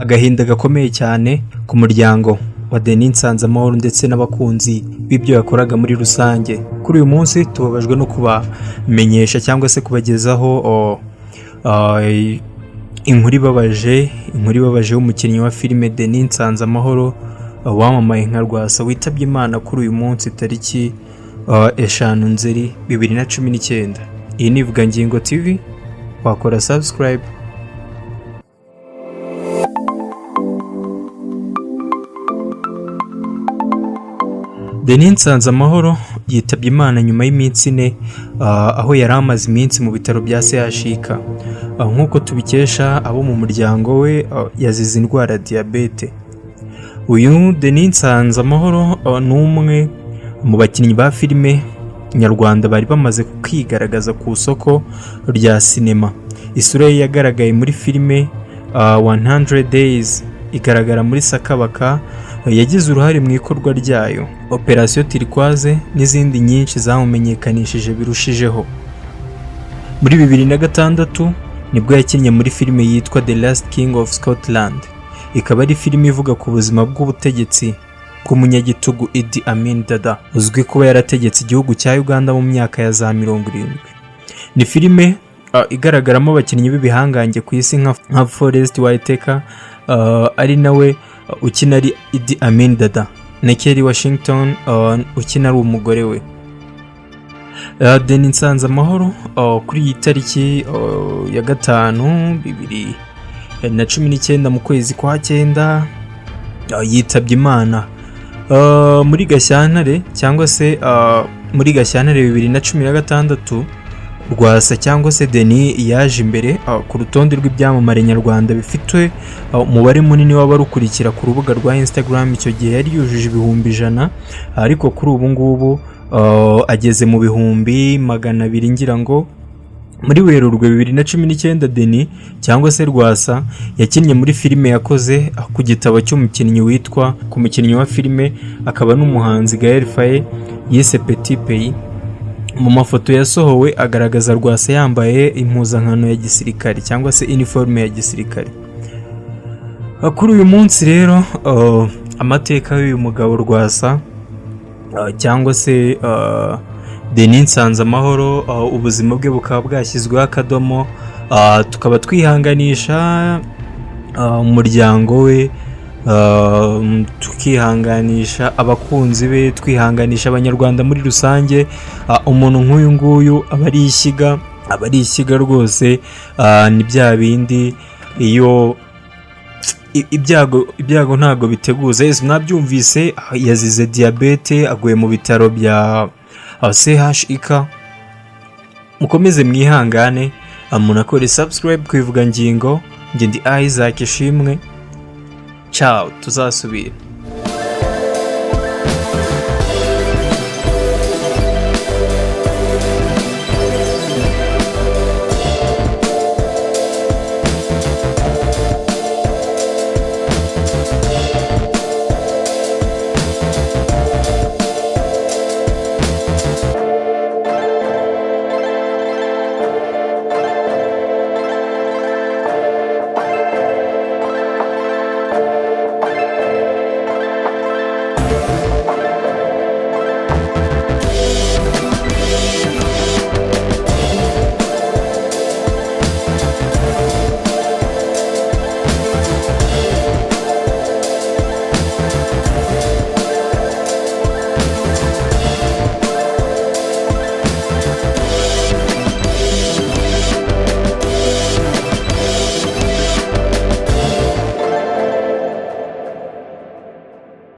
agahinda gakomeye cyane ku muryango wa Denis Nsanzamahoro ndetse n'abakunzi b'ibyo yakoraga muri rusange. Kuri uyu munsi tubabajwe no kubamenyesha cyangwa se kubagezaho inkuru ibabaje y'umukinnyi wa filime Denis Nsanzamahoro wamamaye nka Rwasa witabye Imana kuri uyu munsi tariki 5 Nzeri 2019. Iyi ni Vugangingo TV, wakora subscribe. Denis Nsanzamahoro yitabye Imana nyuma y'iminsi 4 aho yari amaze iminsi mu bitaro bya CHUK. Nk'uko tubikesha abo mu muryango we, yazize indwara diyabete. Uyu Denis Nsanzamahoro ni umwe mu bakinnyi ba filime nyarwanda bari bamaze kwigaragaza ku isoko rya sinema. Isura ye yagaragaye muri filime 100 Days, igaragara muri Sakabaka, yagize uruhare mu ikorwa ryayo, Operation Turquoise n'izindi nyinshi zamumenyekanishije birushijeho. Muri 2006 nibwo yakinnye muri filime yitwa The Last King of Scotland. Ikaba ari filime ivuga ku buzima bw'ubutegetsi bw'umunyagitugu Idi Amin Dada, uzwi kuba yarategetse igihugu cya Uganda mu myaka ya za 70. Ni filime igaragaramo abakinnyi b'ibihangange ku isi nka Forest Whitaker, ari nawe ukina ari Idi Amin Dada, na Kerry Washington ukina ari umugore we. Denis Nsanzamahoro kuri iyi tariki ya 5 2019 mu kwezi kwa 9 yitabye Imana muri Gashyantare, cyangwa se muri Gashyantare 2016. Rwasa cyangwa se Denis yaje imbere ku rutonde rw'ibyamamare nyarwanda bifitwe umubare munini w'abarukurikira ku rubuga rwa Instagram. Icyo gihe yari yujuje 100,000, ariko kuri ubu ngubu ageze mu 200,000 ngira ngo. Muri Werurwe 2019 Denis cyangwa se Rwasa yakinnye muri filime yakoze ku gitabo cy'umukinnyi witwa ku mukinnyi wa filime akaba n'umuhanzi Gaël Faye yise Petit Pays. Mu mafoto yasohowe agaragaza Rwasa yambaye impuzankano ya gisirikare cyangwa se uniforme ya gisirikare. Kuri uyu munsi rero amateka y'uyu mugabo Rwasa cyangwa se Denis Nsanzamahoro, ubuzima bwe bukaba bwashyizweho akadomo. Tukaba twihanganisha umuryango we, tukihanganisha abakunzi be, twihanganisha abanyarwanda muri rusange. Umuntu nk'uyu nguyu aba ari ishyiga rwose. Ni bya bindi iyo ibyago ntago biteguza. Mwabyumvise, yazize diyabete, aguye mu bitaro bya CHUK. Mukomeze mwihangane, munakore subscribe ku Vugangingo. Njye ndi Isaac Ishimwe. Ciao, tuzasubira.